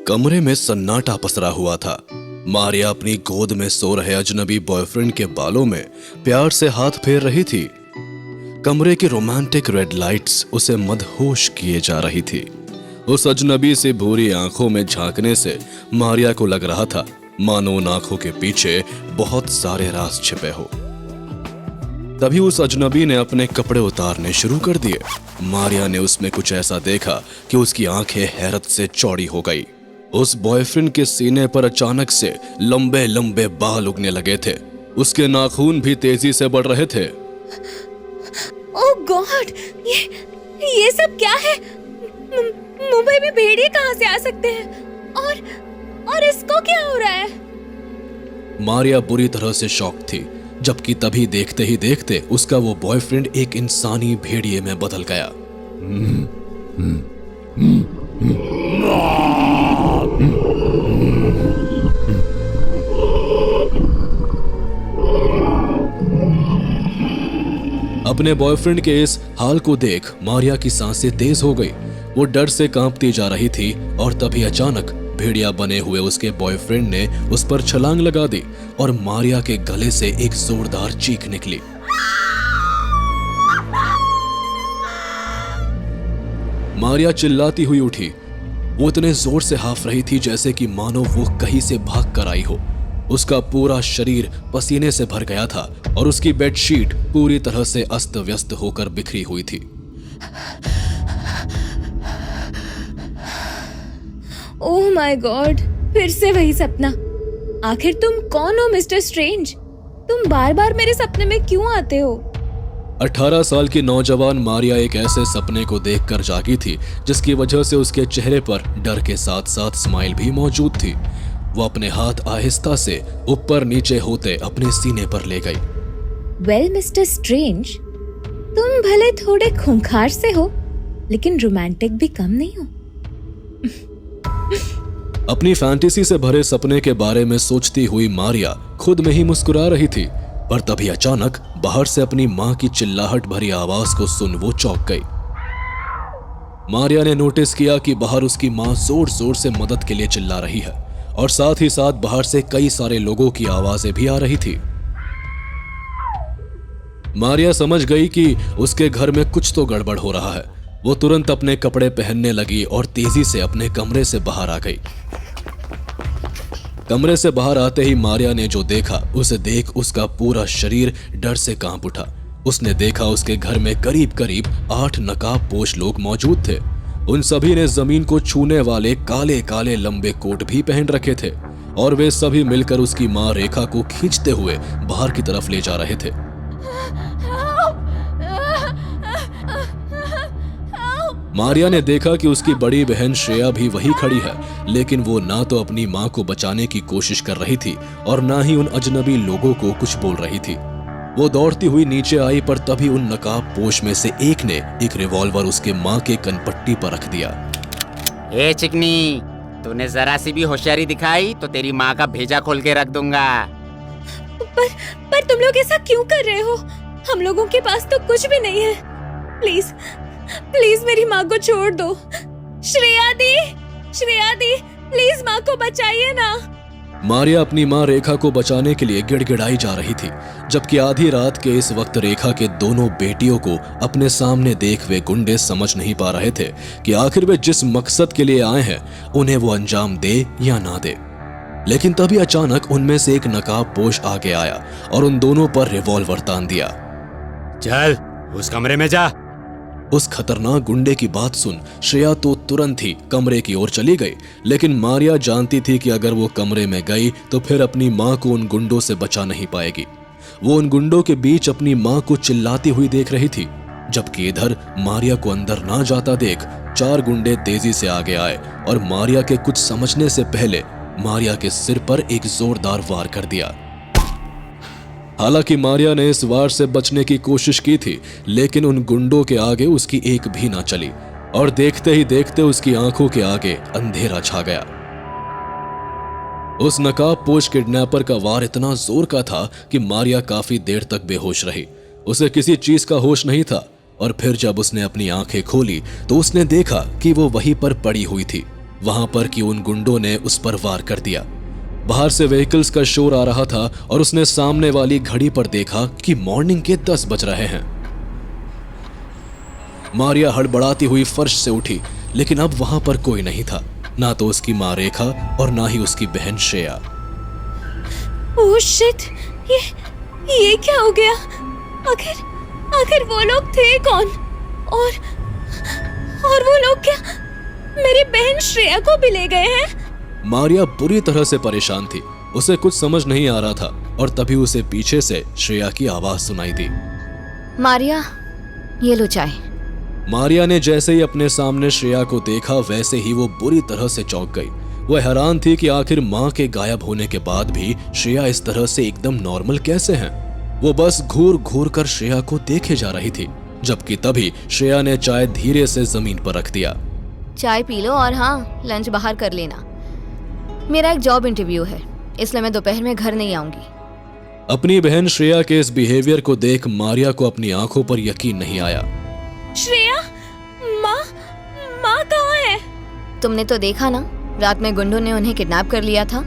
कमरे में सन्नाटा पसरा हुआ था। मारिया अपनी गोद में सो रहे अजनबी बॉयफ्रेंड के बालों में प्यार से हाथ फेर रही थी। कमरे की रोमांटिक रेड लाइट्स उसे मदहोश किए जा रही थी। उस अजनबी से भूरी आंखों में झांकने से मारिया को लग रहा था मानो उन आंखों के पीछे बहुत सारे राज छिपे हो। तभी उस अजनबी ने अपने कपड़े उतारने शुरू कर दिए। मारिया ने उसमें कुछ ऐसा देखा कि उसकी आंखें हैरत से चौड़ी हो गई। उस बॉयफ्रेंड के सीने पर अचानक से लंबे लंबे बाल उगने लगे थे। उसके नाखून भी तेजी से बढ़ रहे थे। ओह गॉड, ये सब क्या है? मुंबई में भेड़िए कहां से आ सकते हैं? और इसको क्या हो रहा है? मारिया बुरी तरह से शॉक थी, जबकि तभी देखते ही देखते उसका वो बॉयफ्रेंड एक इंसानी भेड़िए में बदल गया। अपने बॉयफ्रेंड के इस हाल को देख मारिया की सांसें तेज हो गई। वो डर से कांपती जा रही थी और तभी अचानक भेड़िया बने हुए उसके बॉयफ्रेंड ने उस पर छलांग लगा दी और मारिया के गले से एक जोरदार चीख निकली। मारिया चिल्लाती हुई उठी। वो इतने जोर से हाफ रही थी जैसे कि मानो वो कहीं से भाग कर आई हो। उसका पूरा शरीर पसीने से भर गया था और उसकी बेडशीट पूरी तरह से अस्त व्यस्त होकर बिखरी हुई थी। ओह माय गॉड, फिर से वही सपना। आखिर तुम कौन हो मिस्टर स्ट्रेंज? तुम बार बार मेरे सपने में क्यों आते हो? 18 साल की नौजवान मारिया एक ऐसे सपने को देखकर जागी थी जिसकी वजह से उसके चेहरे पर डर के साथ साथ स्माइल भी मौजूद थी। वो अपने हाथ आहिस्ता से ऊपर नीचे होते अपने सीने पर ले गई। वेल मिस्टर स्ट्रेंज, तुम भले थोड़े खूंखार से हो, लेकिन रोमांटिक भी कम नहीं हो। अपनी फैंटेसी से भरे सपने के बारे में सोचती हुई मारिया खुद में ही मुस्कुरा रही थी, पर तभी अचानक बाहर से अपनी मां की चिल्लाहट भरी आवाज को सुन वो चौंक गई। मारिया ने नोटिस किया कि बाहर उसकी मां जोर जोर से मदद के लिए चिल्ला रही है और साथ ही साथ बाहर से कई सारे लोगों की आवाजें भी आ रही थी। मारिया समझ गई कि उसके घर में कुछ तो गड़बड़ हो रहा है। वो तुरंत अपने कपड़े पहनने लगी और तेजी से अपने कमरे से बाहर आ गई। कमरे से बाहर आते ही मारिया ने जो देखा उसे देख उसका पूरा शरीर डर से कांप उठा। उसने देखा उसके घर में करीब करीब 8 नकाबपोश लोग मौजूद थे। उन सभी ने जमीन को छूने वाले काले काले लंबे कोट भी पहन रखे थे और वे सभी मिलकर उसकी मां रेखा को खींचते हुए बाहर की तरफ ले जा रहे थे। मारिया ने देखा कि उसकी बड़ी बहन श्रेया भी वही खड़ी है, लेकिन वो ना तो अपनी मां को बचाने की कोशिश कर रही थी और ना ही उन अजनबी लोगों को कुछ बोल रही थी। वो दौड़ती हुई नीचे आई, पर तभी उन नकाबपोश में से एक ने एक रिवॉल्वर उसके मां के कनपट्टी पर रख दिया। ए चिकनी, तूने जरा सी भी होशियारी दिखाई तो तेरी माँ का भेजा खोल के रख दूंगा। पर तुम लोग ऐसा क्यों कर रहे हो? हम लोगों के पास तो कुछ भी नहीं है। प्लीज प्लीज मेरी माँ को छोड़ दो। श्रेया दी, प्लीज माँ को बचाइए ना। मारिया अपनी मां रेखा को बचाने के लिए गिड़गिड़ाई जा रही थी, जबकि आधी रात के इस वक्त रेखा के दोनों बेटियों को अपने सामने देख वे गुंडे समझ नहीं पा रहे थे कि आखिर वे जिस मकसद के लिए आए हैं उन्हें वो अंजाम दे या ना दे। लेकिन तभी अचानक उनमें से एक नकाबपोश आगे आया और उन दोनों पर रिवॉल्वर तान दिया। चल उस कमरे में जा। उस खतरनाक गुंडे की बात सुन श्रेया तो तुरंत ही कमरे की ओर चली गई, लेकिन मारिया जानती थी कि अगर वो कमरे में गई तो फिर अपनी मां को उन गुंडों से बचा नहीं पाएगी। वो उन गुंडों के बीच अपनी मां को चिल्लाती हुई देख रही थी, जबकि इधर मारिया को अंदर ना जाता देख 4 गुंडे तेजी से आगे आए और मारिया के कुछ समझने से पहले मारिया के सिर पर एक जोरदार वार कर दिया। हालांकि मारिया ने इस वार से बचने की कोशिश की थी, लेकिन उन गुंडों के आगे उसकी एक भी ना चली और देखते ही देखते उसकी आंखों के आगे अंधेरा छा गया। उस नकाबपोश किडनैपर का वार इतना जोर का था कि मारिया काफी देर तक बेहोश रही। उसे किसी चीज का होश नहीं था, और फिर जब उसने अपनी आंखें खोली तो उसने देखा कि वो वहीं पर पड़ी हुई थी। मारिया ने देखा कि उसकी बड़ी बहन श्रेया भी वही खड़ी है और साथ ही साथ बाहर से कई सारे लोगों की आवाजें भी आ रही थी। वहां पर कि उन गुंडों ने उस पर वार कर दिया। बाहर से व्हीकल्स का शोर आ रहा था और उसने सामने वाली घड़ी पर देखा कि मॉर्निंग के 10 बज रहे हैं। मारिया हड़बड़ाती हुई फर्श से उठी, लेकिन अब वहां पर कोई नहीं था, ना तो उसकी माँ रेखा और ना ही उसकी बहन श्रेया। ओह शिट, ये क्या हो गया? आखिर वो लोग थे कौन? और वो लोग क्या मेरी बहन श्रेया को भी ले गए हैं? मारिया बुरी तरह से परेशान थी, उसे कुछ समझ नहीं आ रहा था और तभी उसे पीछे से श्रेया की आवाज सुनाई दी। मारिया, ये लो चाय। मारिया ने जैसे ही अपने सामने श्रेया को देखा वैसे ही वो बुरी तरह से चौंक गई। वो हैरान थी कि आखिर माँ के गायब होने के बाद भी श्रेया इस तरह से एकदम नॉर्मल कैसे हैं। वो बस घूर घूर कर श्रेया को देखे जा रही थी, जबकि तभी श्रेया ने चाय धीरे से जमीन पर रख दिया। चाय पी लो और हाँ, लंच बाहर कर लेना। मेरा एक जॉब इंटरव्यू है, इसलिए मैं दोपहर में घर नहीं आऊंगी। अपनी बहन श्रेया के इस बिहेवियर को देख मारिया को अपनी आंखों पर यकीन नहीं आया। श्रेया, माँ कहाँ है? तुमने तो देखा ना, रात में गुंडों ने उन्हें किडनैप कर लिया था।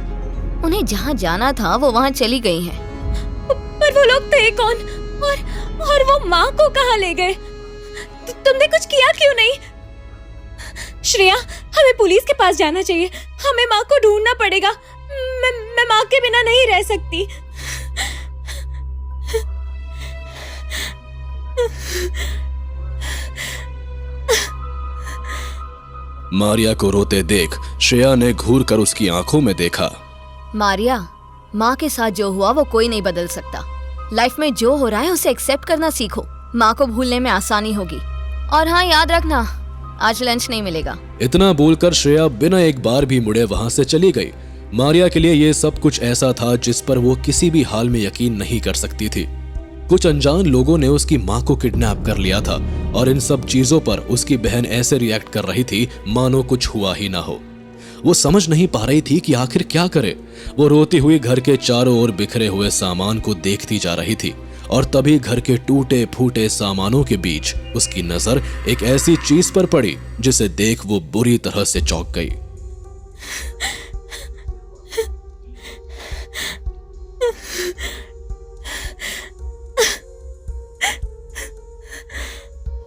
उन्हें जहाँ जाना था वो वहाँ चली गई हैं। पर वो लोग थे कौन? और वो माँ को कहाँ ले गए? तुमने कुछ किया क्यों नहीं? श्रेया, हमें पुलिस के पास जाना चाहिए। हमें माँ को ढूंढना पड़ेगा। मैं माँ के बिना नहीं रह सकती। मारिया को रोते देख श्रेया ने घूर कर उसकी आंखों में देखा। मारिया, माँ के साथ जो हुआ वो कोई नहीं बदल सकता। लाइफ में जो हो रहा है उसे एक्सेप्ट करना सीखो। माँ को भूलने में आसानी होगी। और हाँ, याद रखना, आज लंच नहीं मिलेगा। इतना बोलकर श्रेया बिना एक बार भी मुड़े वहां से चली गई। मारिया के लिए ये सब कुछ ऐसा था जिस पर वो किसी भी हाल में यकीन नहीं कर सकती थी। कुछ अनजान लोगों ने उसकी माँ को किडनैप कर लिया था और इन सब चीजों पर उसकी बहन ऐसे रिएक्ट कर रही थी मानो कुछ हुआ ही ना हो। वो समझ नहीं पा रही थी कि आखिर क्या करे। वो रोती हुई घर के चारों ओर बिखरे हुए सामान को देखती जा रही थी और तभी घर के टूटे फूटे सामानों के बीच उसकी नजर एक ऐसी चीज पर पड़ी जिसे देख वो बुरी तरह से चौंक गई।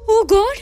ओह गॉड,